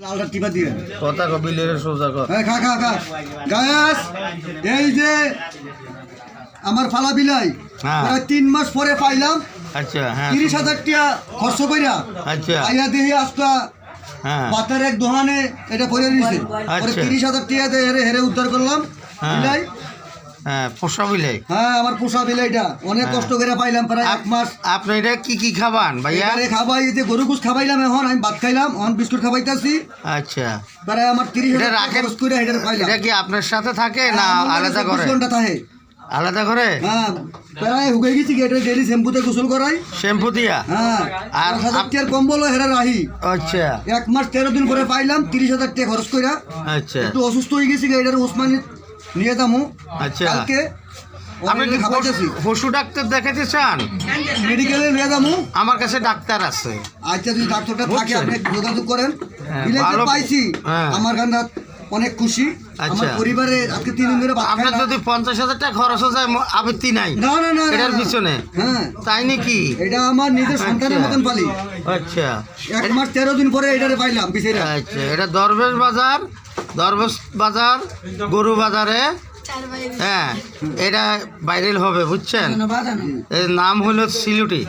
লালটা টিপা দিয়ে কথা কবিলের সোজা কর। খা খা খা গায়াস এই যে আমার ফালা বিলাই প্রায় 3 মাস পরে পাইলাম। আচ্ছা হ্যাঁ 30,000 টাকা খরচ কইরা আচ্ছা আইয়া দেহি আজকা হ্যাঁ বাতার এক দোকানে এটা পরে দিয়েছে। পরে 30,000 টাকা দিয়ে হেরে উদ্ধার করলাম বিলাই। হ্যাঁ পোষা বিলাই। হ্যাঁ আমার পোষা বিলাইটা অনেক কষ্ট করে পাইলাম প্রায় 1 মাস। আপনি এটা কি খাবান ভাইয়া? আরে খাবাই যে গরু গোশ খাবাইলাম, এখন আমি ভাত খাইলাম, এখন বিস্কুট খাবাইতাছি। আচ্ছা প্রায় আমার 30,000 টাকা খরচ করে এটা পাইলাম। এটা কি আপনার সাথে থাকে না আলাদা করে? 24 ঘন্টা থাকে। আলাদা করে? হ্যাঁ প্রায় হুকে গেছি কি এটা ডেইলি শ্যাম্পুতে গোসল করাই। শ্যাম্পু দিয়া? হ্যাঁ আর 1000 টাকার কম্বল হেরা রাহি। আচ্ছা 1 মাস 13 দিন করে পাইলাম 30,000 টাকা খরচ কইরা। আচ্ছা একটু অসুস্থ হয়ে গেছি এটার ওসমানী নিয়ে যামু আচ্ছা কালকে। আপনি কি পশু ডাক্তার দেখাতে চান? মেডিকেলে নিয়ে যামু। আমার কাছে ডাক্তার আছে। আচ্ছা যদি ডাক্তারটা থাকে আপনি যোগাযোগ করেন। হ্যাঁ, বিলাইতে ভালো। পাইছি হ্যাঁ। আমার গান্ডা অনেক খুশি। আমার আচ্ছা। পরিবারে আজকে 3 দিন ধরে ভাত আপনার খাইলাম। যদি 50,000 টাকা খরচ হয়ে যায় আপত্তি নাই না না না এটার না। পিছনে? হ্যাঁ তাই নাকি? এটা আমার নিজের সন্তানের মতন পালি। আচ্ছা 1 মাস 13 দিন পরে এটারে পাইলাম বিচারে। আচ্ছা এটা দরবেশ বাজার গরু বাজারে। হ্যাঁ এটা ভাইরাল হবে বুঝছেন। এর নাম হলো সিলুটি।